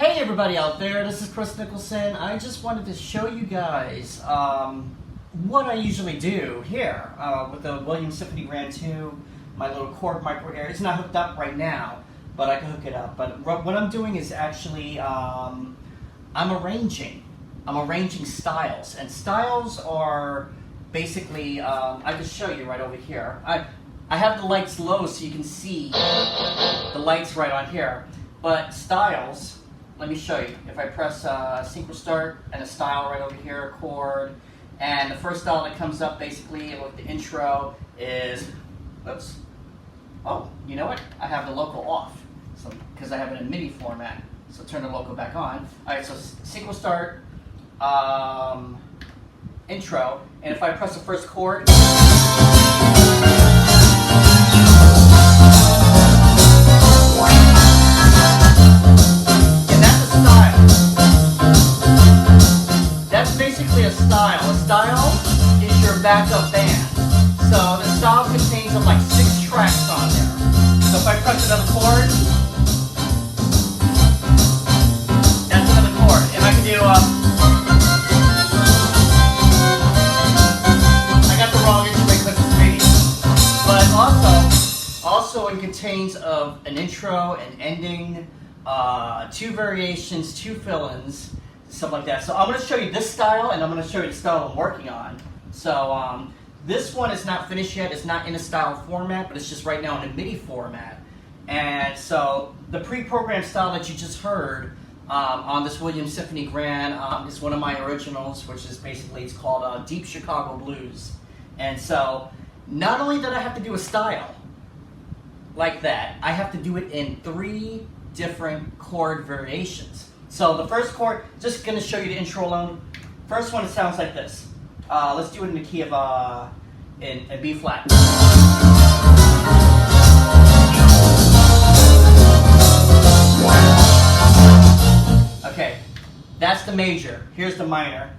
Hey everybody out there, this is Kris Nicholson. I just wanted to show you guys what I usually do here with the Williams Symphony Grand 2, my little chord micro here. It's not hooked up right now, but I can hook it up. But what I'm doing is actually, I'm arranging styles. And styles are basically, I can show you right over here. I have the lights low so you can see the lights right on here. But styles, let me show you. If I press synchro start and a style right over here, a chord, and the first style that comes up basically with the intro is, oops, oh, you know what? I have the local off, so because I have it in MIDI format. So turn the local back on. All right, so synchro start, intro, and if I press the first chord, a style is your backup band. So the style contains like 6 tracks on there. So if I press another chord, that's another chord. And I can do I got the wrong instrument because it's MIDI. But also it contains of an intro, an ending, 2 variations, 2 fill-ins, stuff like that. So I'm going to show you this style, and I'm going to show you the style I'm working on. So this one is not finished yet. It's not in a style format, but it's just right now in a MIDI format. And so the pre-programmed style that you just heard on this Williams Symphony Grand is one of my originals, which is basically, it's called Deep Chicago Blues. And so not only did I have to do a style like that, I have to do it in 3 different chord variations. So the first chord, just going to show you the intro alone. First one, it sounds like this. Let's do it in the key of in B flat. Okay, that's the major. Here's the minor.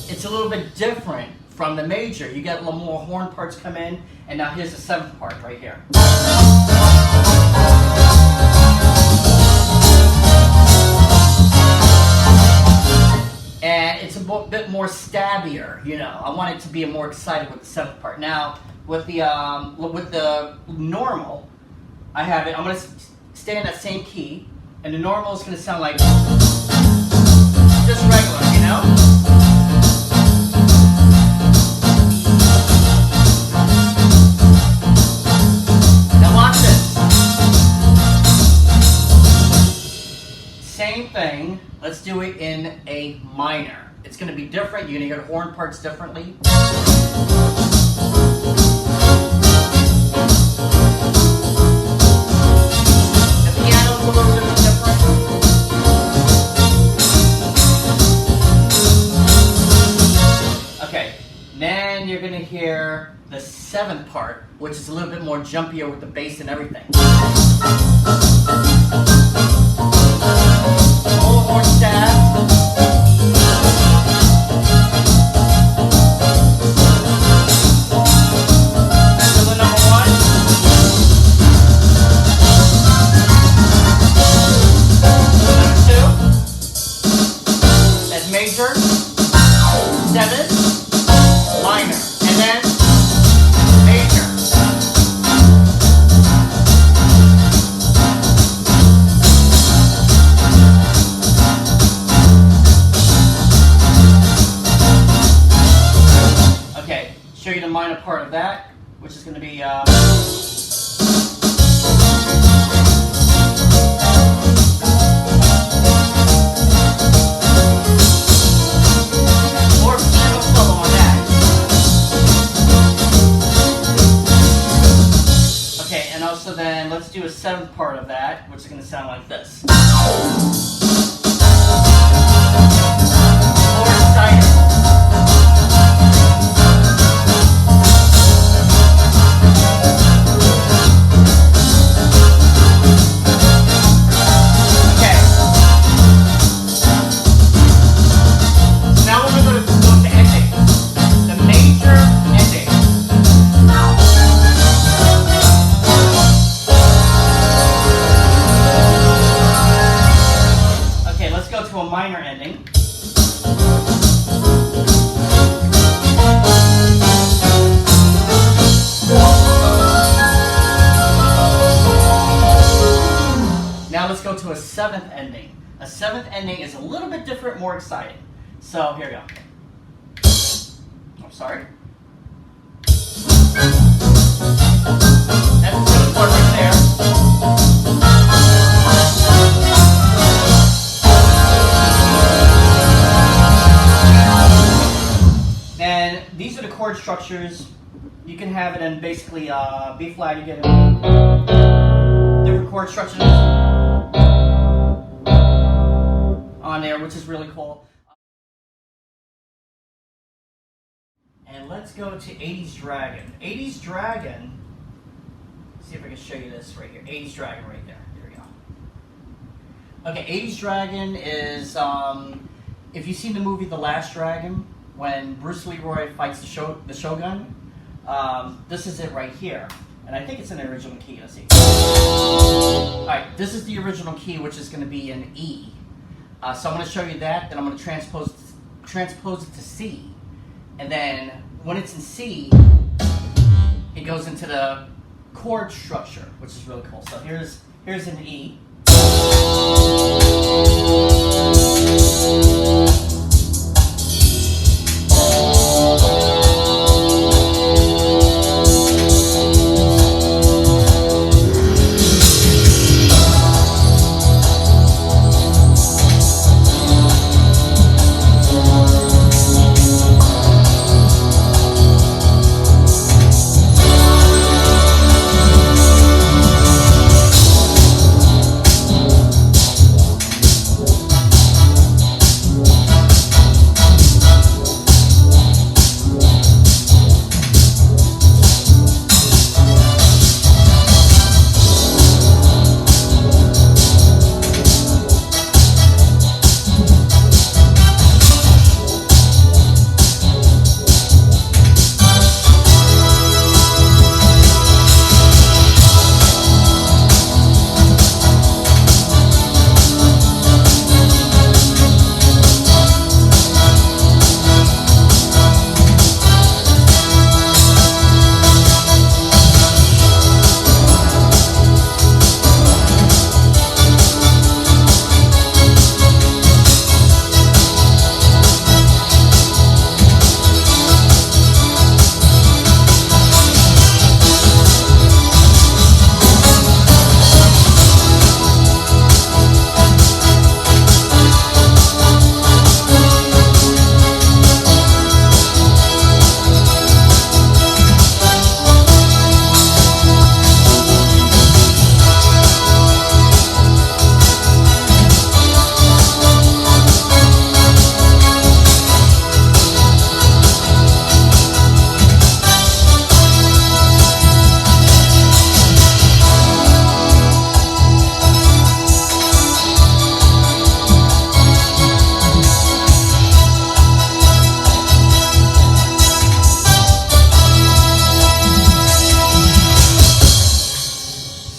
It's a little bit different from the major. You get a little more horn parts come in, and now here's the 7th part right here. And it's a bit more stabbier, you know. I want it to be more excited with the 7th part. Now, with the normal, I have it, I'm going to stay in that same key, and the normal is going to sound like just regular, you know? Same thing, let's do it in a minor. It's going to be different. You're going to hear horn parts differently. The piano's a little bit different. Okay, then you're going to hear the 7th part, which is a little bit more jumpier with the bass and everything. Full horn stab. Fill in number 1. Number 2. That's major. 7. Minor. And then major. Show you the minor part of that, which is going to be more piano solo on that. Okay, and also then let's do a 7th part of that, which is going to sound like this. More excited. Now we're going to go to ending. The major ending. go to a 7th ending. A 7th ending is a little bit different, more exciting. So here we go. I'm sorry. That's the 7th chord right there. And these are the chord structures. You can have it in basically B flat. You get different chord structures on there, which is really cool. And let's go to 80s Dragon. 80s Dragon, let's see if I can show you this right here. 80s Dragon right there. Here we go. Okay, 80s Dragon is, if you've seen the movie The Last Dragon, when Bruce Leroy fights the Shogun, this is it right here. And I think it's in the original key. Let's see. Alright, this is the original key, which is going to be an E. So I'm going to show you that, then I'm going to transpose it to C. And then when it's in C, it goes into the chord structure, which is really cool. So here's an E.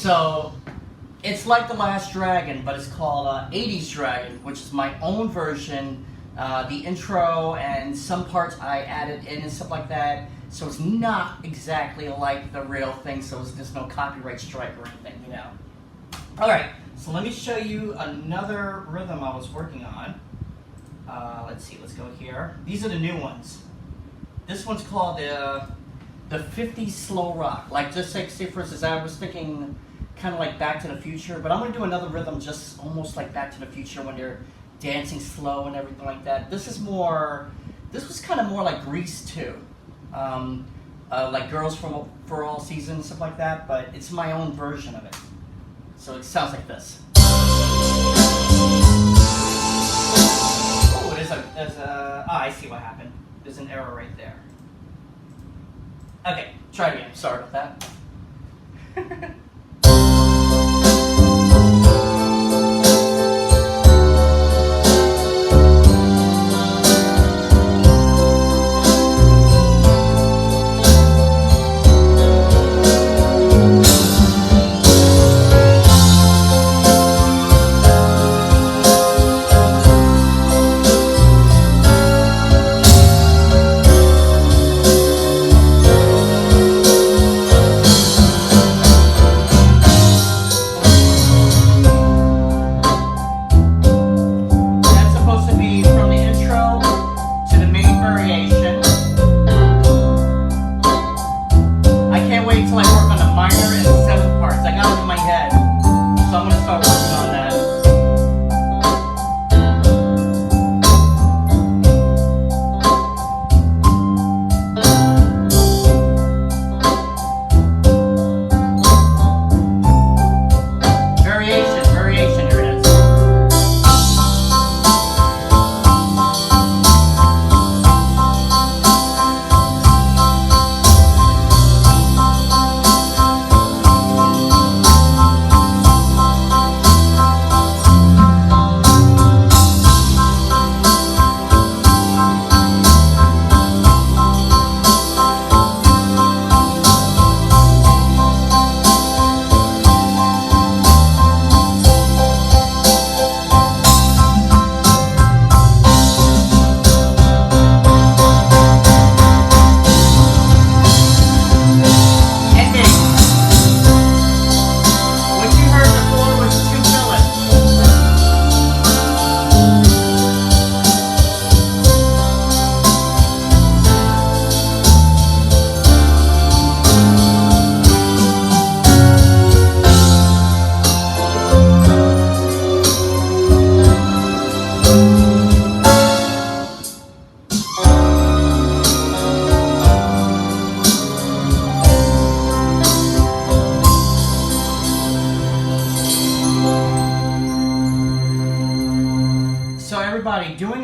So it's like The Last Dragon, but it's called 80s Dragon, which is my own version. The intro and some parts I added in and stuff like that. So it's not exactly like the real thing, so there's no copyright strike or anything, you know. Alright, so let me show you another rhythm I was working on. Let's see, let's go here. These are the new ones. This one's called the 50s slow rock. Like, just say for instance, I was thinking kind of like Back to the Future, but I'm going to do another rhythm just almost like Back to the Future when they're dancing slow and everything like that. This was kind of more like Grease too. Like Girls for All Seasons, stuff like that, but it's my own version of it. So it sounds like this. Oh, I see what happened. There's an error right there. Okay, try it again. Sorry about that.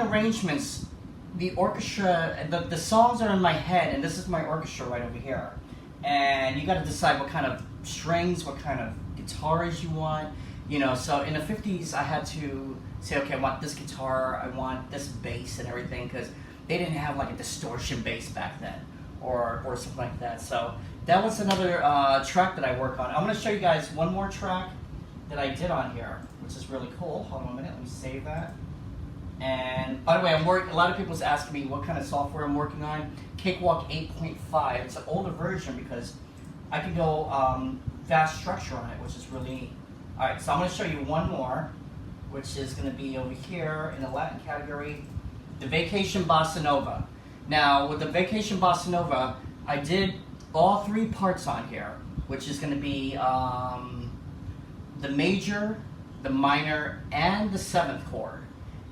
arrangements, the orchestra, the songs are in my head, and this is my orchestra right over here. And you got to decide what kind of strings, what kind of guitars you want. You know, so in the 50s, I had to say, okay, I want this guitar, I want this bass and everything, because they didn't have like a distortion bass back then, or something like that. So that was another track that I work on. I'm going to show you guys one more track that I did on here, which is really cool. Hold on a minute, let me save that. And by the way, a lot of people's asking me what kind of software I'm working on. Cakewalk 8.5. It's an older version because I can go fast structure on it, which is really neat. All right, so I'm going to show you one more, which is going to be over here in the Latin category, the Vacation Bossa Nova. Now, with the Vacation Bossa Nova, I did all three parts on here, which is going to be the major, the minor, and the 7th chord.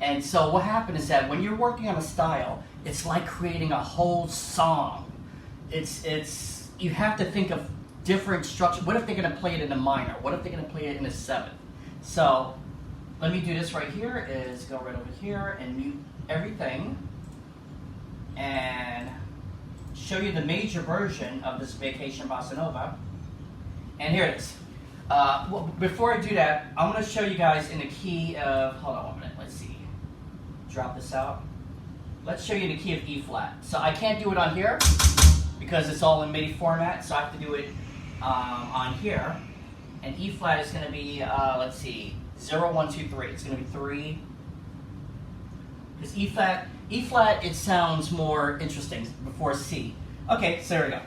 And so what happened is that when you're working on a style, it's like creating a whole song. You have to think of different structure. What if they're going to play it in a minor? What if they're going to play it in a 7th? So let me do this right here, is go right over here and mute everything and show you the major version of this Vacation Bossa Nova. And here it is. Well, before I do that, I'm going to show you guys in the key of, hold on 1 minute, let's see. Drop this out. Let's show you the key of E flat. So I can't do it on here because it's all in MIDI format, so I have to do it on here. And E flat is going to be, let's see, 0, 1, 2, 3. It's going to be 3. Because E flat, it sounds more interesting before C. Okay, so there we go.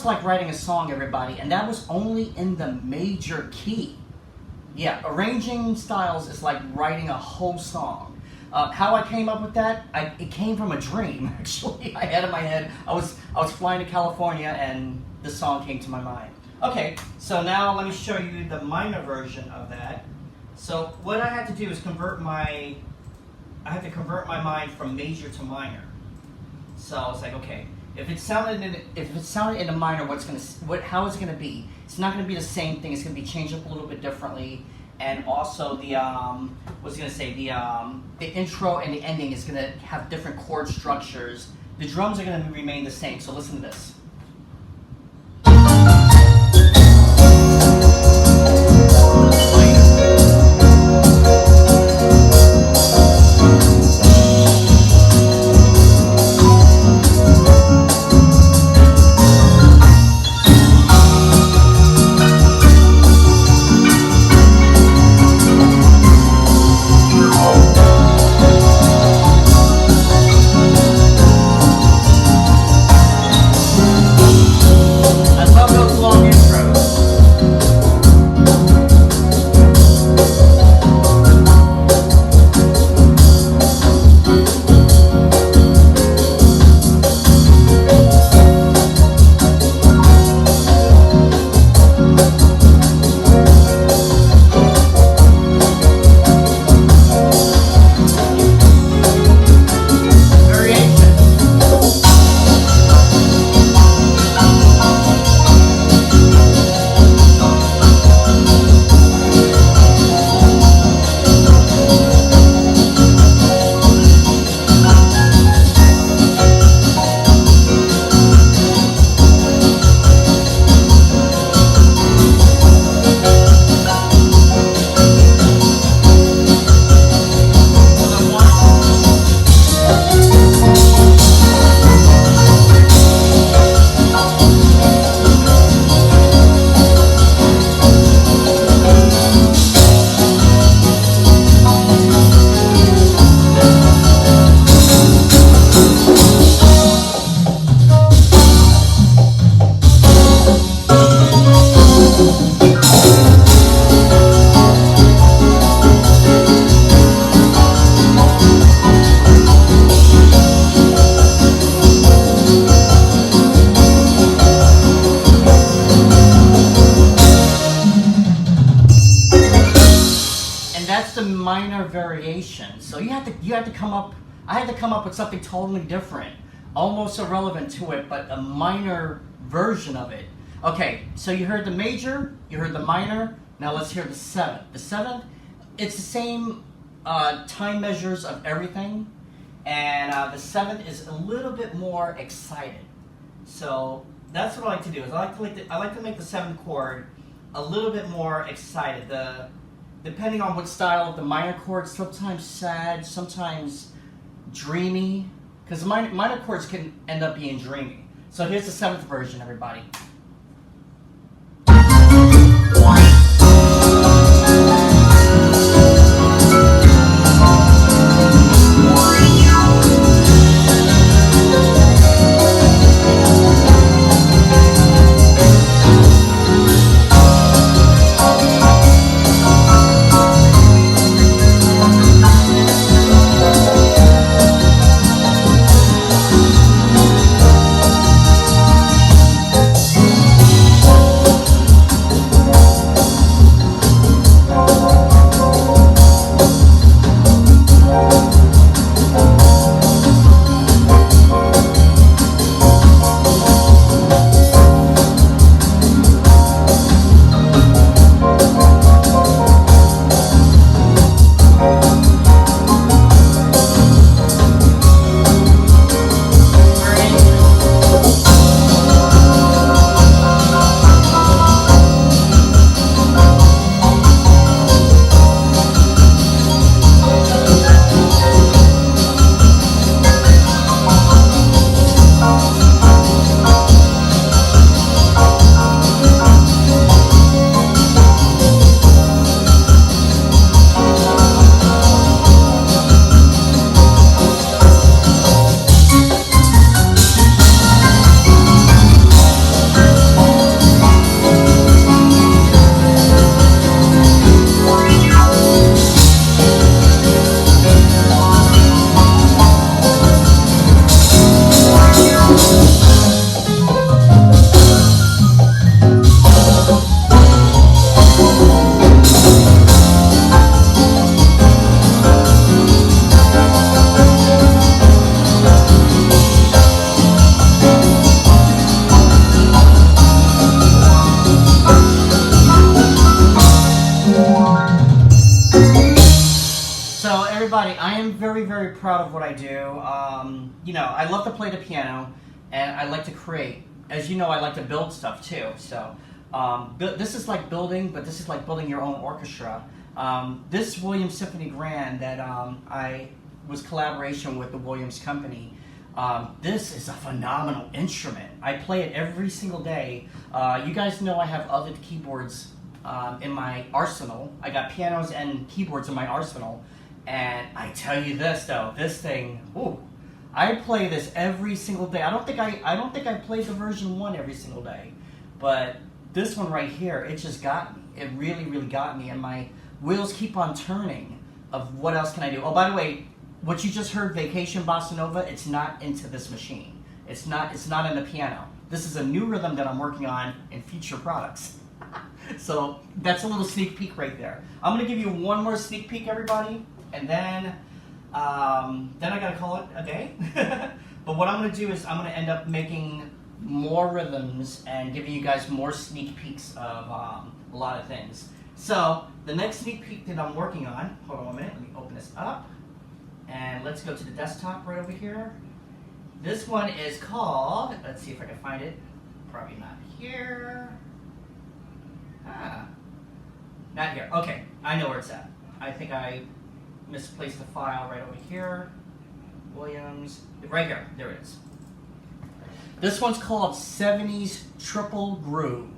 Like writing a song, everybody, and that was only in the major key. Yeah, arranging styles is like writing a whole song. How I came up with that, it came from a dream. Actually, I had in my head. I was flying to California, and this song came to my mind. Okay, so now let me show you the minor version of that. So what I had to do is convert my mind from major to minor. So I was like, okay. If it sounded in a minor, how is it gonna be? It's not gonna be the same thing. It's gonna be changed up a little bit differently, and also the the intro and the ending is gonna have different chord structures. The drums are gonna remain the same. So listen to this. the minor variation. So you have to come up. I had to come up with something totally different, almost irrelevant to it, but a minor version of it. Okay, so you heard the major, you heard the minor. Now let's hear the seventh. The seventh, it's the same time measures of everything, and the seventh is a little bit more excited. So that's what I like to do. Is I like to make the seventh chord a little bit more excited. Depending on what style of the minor chord, sometimes sad, sometimes dreamy, because minor chords can end up being dreamy. So here's the seventh version, everybody. Everybody, I am very, very proud of what I do. You know, I love to play the piano, and I like to create. As you know, I like to build stuff too. So this is like building, but this is like building your own orchestra. This Williams Symphony Grand that I was collaboration with the Williams Company. This is a phenomenal instrument. I play it every single day. You guys know I have other keyboards in my arsenal. I got pianos and keyboards in my arsenal. And I tell you this though, this thing, ooh, I play this every single day. I don't think I play the version 1 every single day, but this one right here, it just got me. It really, really got me, and my wheels keep on turning of what else can I do. Oh, by the way, what you just heard, Vacation Bossa Nova, it's not into this machine. It's not in the piano. This is a new rhythm that I'm working on in future products. So that's a little sneak peek right there. I'm gonna give you one more sneak peek, everybody. And then I gotta call it a day. But what I'm gonna do is I'm gonna end up making more rhythms and giving you guys more sneak peeks of a lot of things. So the next sneak peek that I'm working on, hold on 1 minute, let me open this up. And let's go to the desktop right over here. This one is called, let's see if I can find it. Probably not here. Not here. Okay, I know where it's at. I think I misplaced the file right over here. Williams, right here, there it is. This one's called 70s Triple Groove.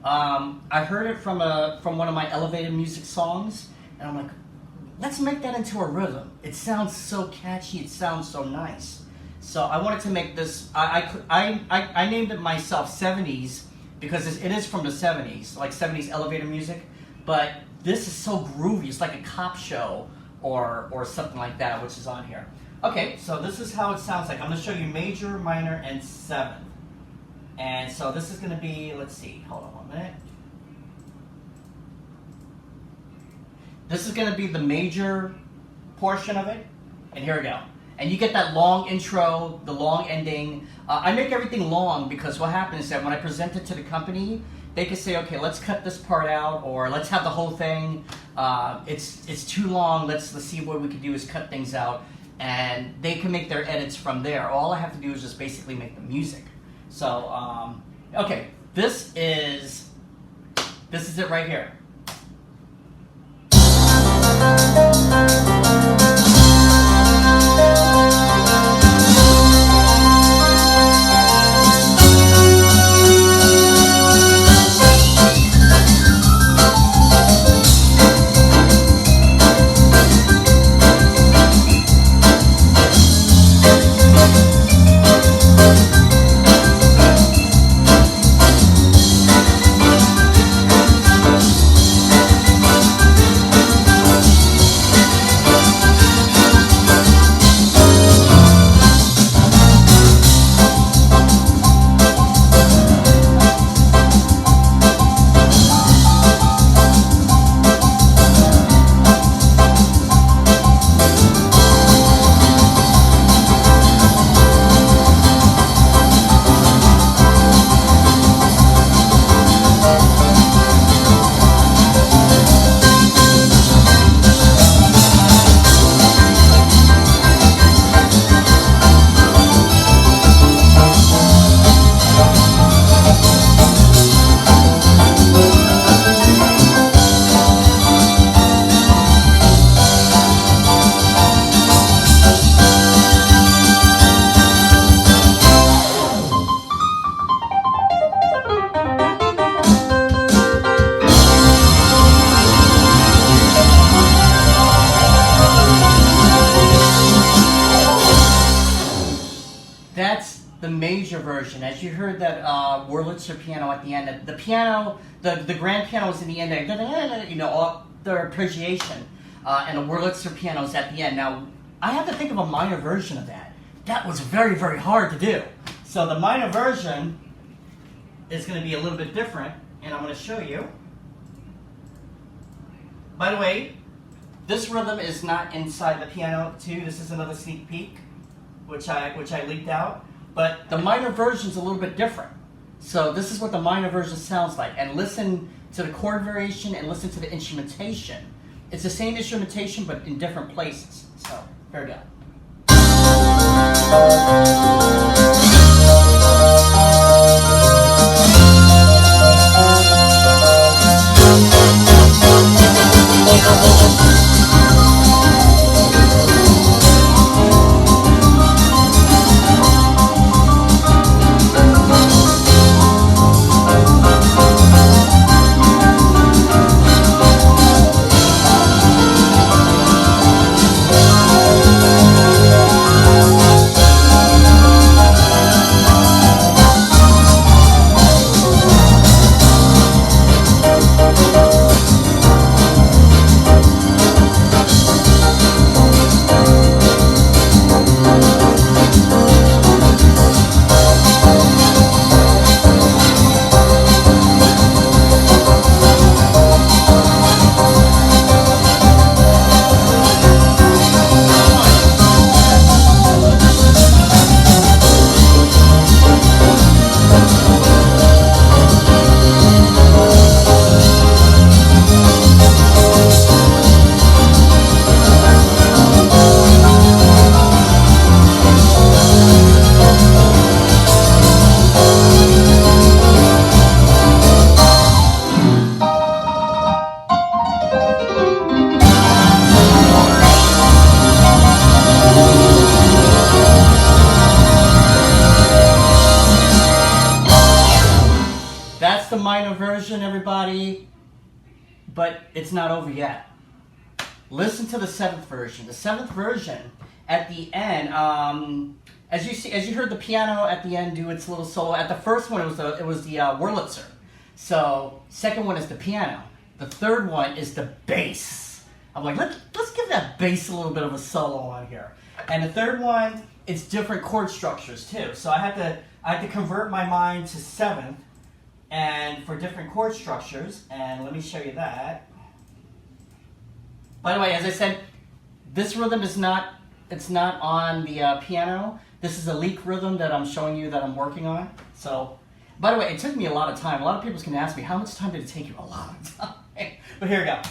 I heard it from one of my elevated music songs, and I'm like, let's make that into a rhythm. It sounds so catchy, it sounds so nice. So I wanted to make this, I named it myself 70s because it is from the 70s, like 70s elevator music, but this is so groovy, it's like a cop show or something like that, which is on here. Okay, so this is how it sounds like. I'm gonna show you major, minor, and seventh. And so this is gonna be, let's see, hold on 1 minute. This is going to be the major portion of it, and here we go. And you get that long intro, the long ending. I make everything long because what happens is that when I present it to the company, they can say, okay, let's cut this part out, or let's have the whole thing. It's too long. Let's see what we can do is cut things out, and they can make their edits from there. All I have to do is just basically make the music. So, okay, this is it right here. That's the major version. As you heard that Wurlitzer piano at the end, the piano, the grand piano is in the end, you know, all the appreciation, and the Wurlitzer piano is at the end. Now, I have to think of a minor version of that. That was very, very hard to do. So the minor version is going to be a little bit different, and I'm going to show you. By the way, this rhythm is not inside the piano too. This is another sneak peek, which I leaked out. But the minor version is a little bit different. So this is what the minor version sounds like. And listen to the chord variation and listen to the instrumentation. It's the same instrumentation, but in different places. So here we go. That's the minor version, everybody, but it's not over yet. Listen to the seventh version. The seventh version, at the end, as you heard the piano at the end do its little solo. At the first one, it was the Wurlitzer. So second one is the piano. The third one is the bass. I'm like, let's give that bass a little bit of a solo on here. And the third one, it's different chord structures too. So I had to convert my mind to seventh, and for different chord structures. And let me show you that. By the way, as I said, this rhythm is not, it's not on the piano. This is a leak rhythm that I'm showing you that I'm working on. So, by the way, it took me a lot of time. A lot of people can ask me, how much time did it take you? A lot of time. But here we go.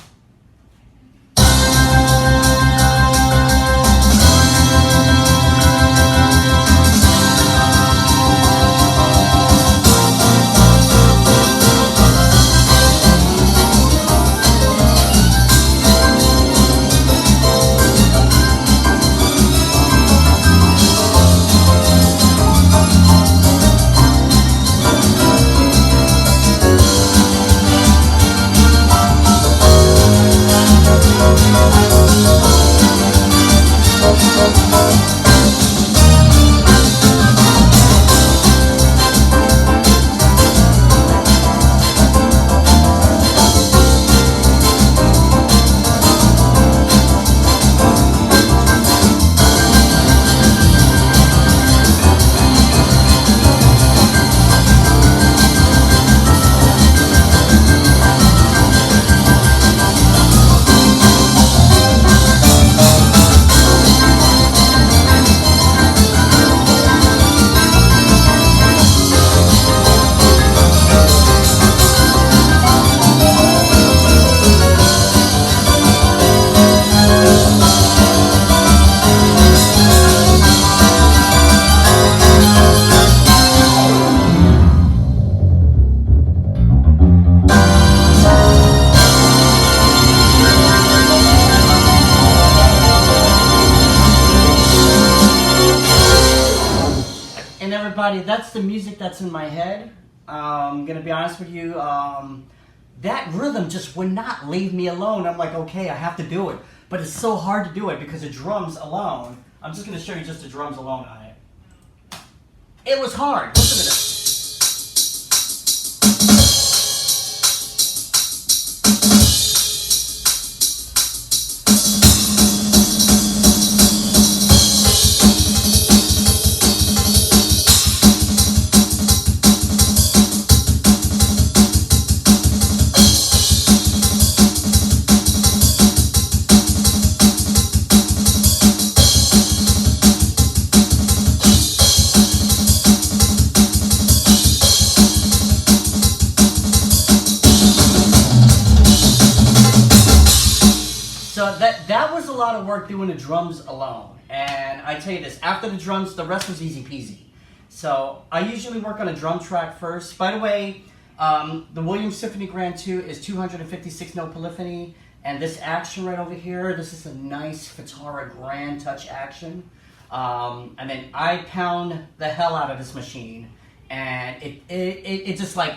Everybody, that's the music that's in my head. I'm gonna be honest with you, that rhythm just would not leave me alone. I'm like, okay, I have to do it, but it's so hard to do it because the drums alone. I'm just gonna show you just the drums alone on it. It was hard. Listen to this. So that was a lot of work doing the drums alone. And I tell you this, after the drums, the rest was easy peasy. So I usually work on a drum track first. By the way, the Williams Symphony Grand 2 is 256 note polyphony. And this action right over here, this is a nice Fitara Grand Touch action. And then I pound the hell out of this machine. And it just like,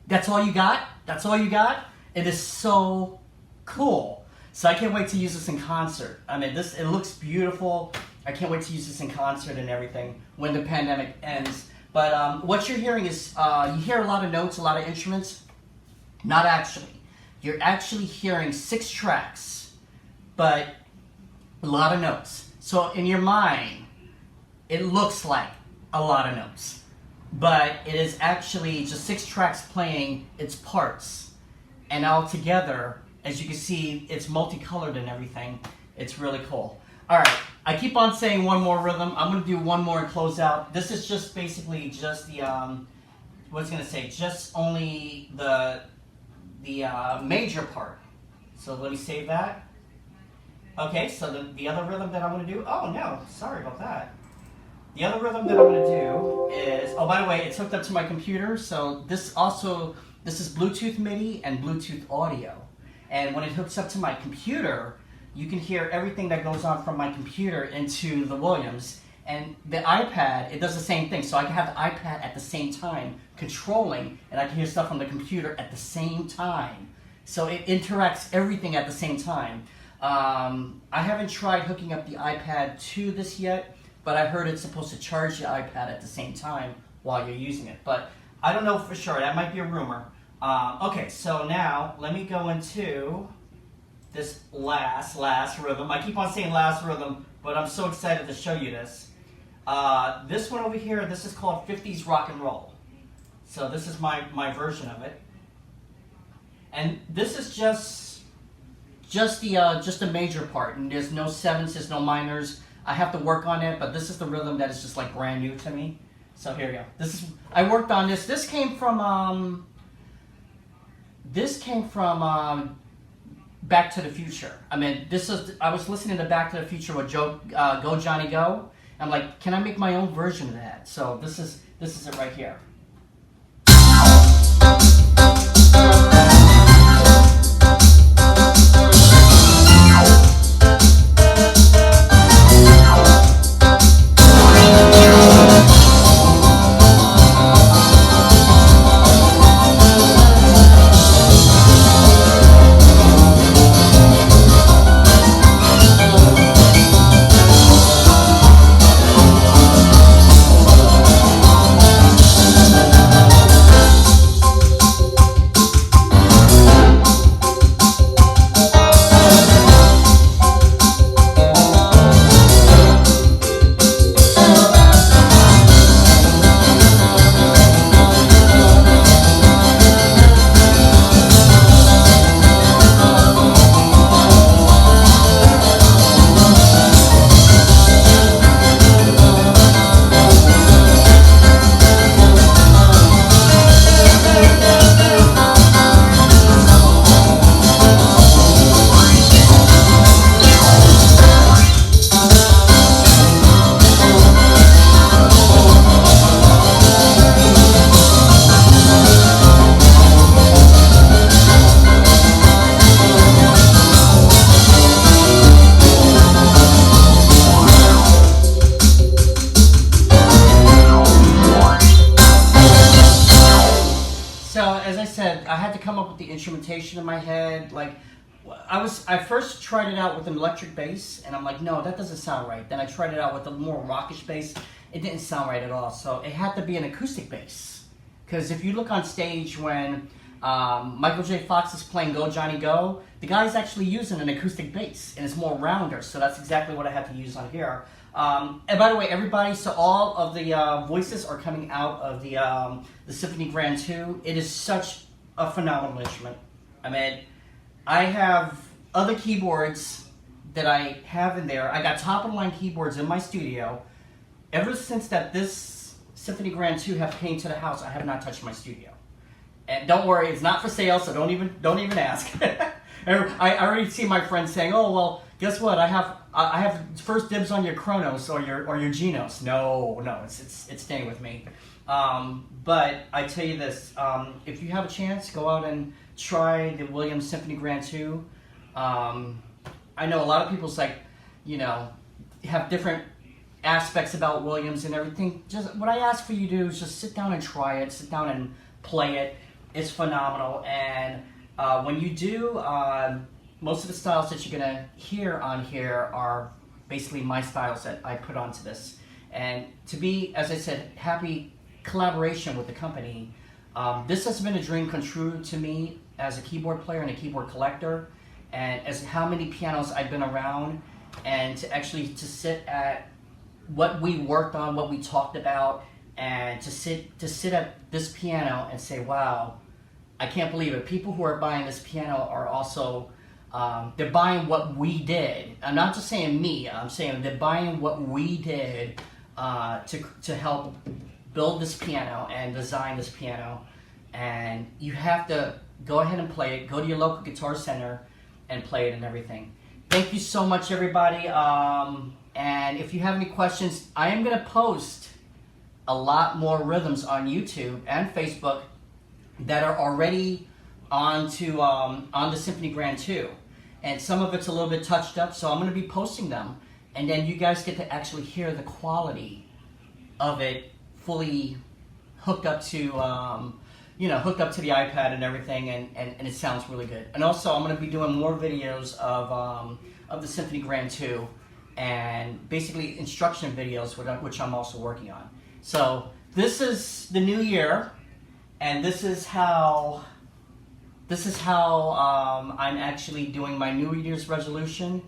that's all you got? That's all you got? It is so cool. So I can't wait to use this in concert. I mean, it looks beautiful. I can't wait to use this in concert and everything when the pandemic ends. But what you're hearing is, you hear a lot of notes, a lot of instruments. Not actually. You're actually hearing 6 tracks, but a lot of notes. So in your mind, it looks like a lot of notes. But it is actually just 6 tracks playing its parts. And all together, as you can see, it's multicolored and everything. It's really cool. All right, I keep on saying one more rhythm. I'm gonna do one more and close out. This is just basically just the, what's gonna say, just only the major part. So let me save that. Okay, so the other rhythm that I'm gonna do, oh no, sorry about that. The other rhythm that I'm gonna do is, oh by the way, it's hooked up to my computer, so this is Bluetooth MIDI and Bluetooth audio. And when it hooks up to my computer, you can hear everything that goes on from my computer into the Williams. And the iPad, it does the same thing. So I can have the iPad at the same time controlling, and I can hear stuff on the computer at the same time. So it interacts everything at the same time. I haven't tried hooking up the iPad to this yet, but I heard it's supposed to charge the iPad at the same time while you're using it. But I don't know for sure. That might be a rumor. Okay, so now let me go into this last rhythm. I keep on saying last rhythm, but I'm so excited to show you this. This one over here, this is called 50s rock and roll. So this is my version of it. And this is just just the major part, and there's no sevenths, there's no minors. I have to work on it, but this is the rhythm that is just like brand new to me. So here we go. I worked on this. This came from Back to the Future. I mean, I was listening to Back to the Future with Go Johnny Go. I'm like, can I make my own version of that? So this is it right here. I had to come up with the instrumentation in my head. Like, I first tried it out with an electric bass, and I'm like, no, that doesn't sound right. Then I tried it out with a more rockish bass. It didn't sound right at all. So it had to be an acoustic bass. Because if you look on stage when Michael J. Fox is playing Go Johnny Go, the guy's actually using an acoustic bass, and it's more rounder. So that's exactly what I had to use on here. And by the way, everybody, so all of the voices are coming out of the Symphony Grand 2. It is such a phenomenal instrument. I mean, I have other keyboards that I have in there. I got top-of-the-line keyboards in my studio. Ever since that this Symphony Grand 2 have came to the house, I have not touched my studio. And don't worry, it's not for sale, so don't even ask. I already see my friends saying, "Oh well, guess what? I have first dibs on your Kronos or your Genos." No, it's staying with me. But I tell you this: if you have a chance, go out and try the Williams Symphony Grand 2. I know a lot of people's like, have different aspects about Williams and everything. Just what I ask for you to do is just sit down and try it. Sit down and play it. It's phenomenal. And when you do, most of the styles that you're gonna hear on here are basically my styles that I put onto this. And to be, as I said, happy collaboration with the company. This has been a dream come true to me as a keyboard player and a keyboard collector, and as how many pianos I've been around, and to sit at what we worked on, what we talked about, and to sit at this piano and say, wow, I can't believe it. People who are buying this piano are also, they're buying what we did. I'm not just saying me, I'm saying they're buying what we did to help build this piano and design this piano. And you have to go ahead and play it. Go to your local guitar center and play it and everything. Thank you so much, everybody. And if you have any questions, I am going to post a lot more rhythms on YouTube and Facebook that are already on the Symphony Grand 2. And some of it's a little bit touched up, so I'm going to be posting them. And then you guys get to actually hear the quality of it fully hooked up to the iPad and everything, and it sounds really good. And also, I'm going to be doing more videos of the Symphony Grand 2, and basically instruction videos, which I'm also working on. So this is the new year, and this is how I'm actually doing my New Year's resolution,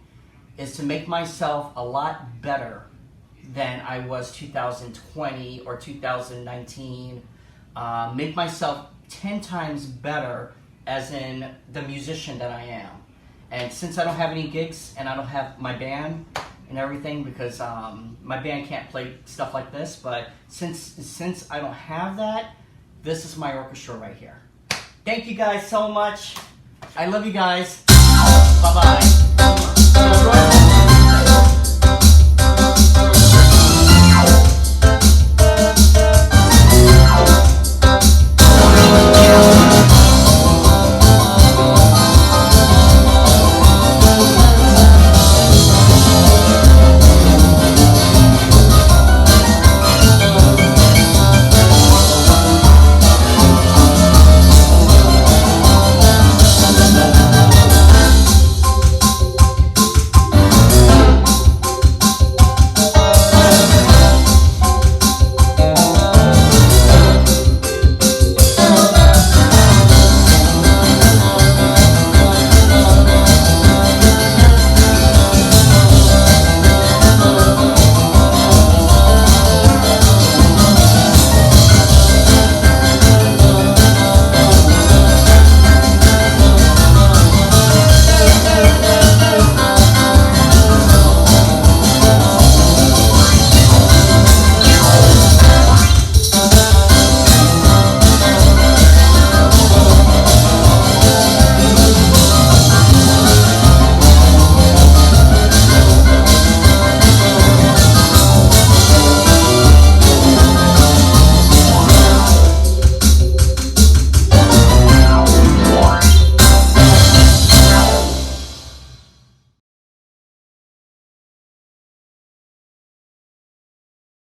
is to make myself a lot better than I was 2020 or 2019. Make myself 10 times better as in the musician that I am. And since I don't have any gigs and I don't have my band and everything, because my band can't play stuff like this, but since I don't have that, this is my orchestra right here. Thank you guys so much. I love you guys. Bye-bye.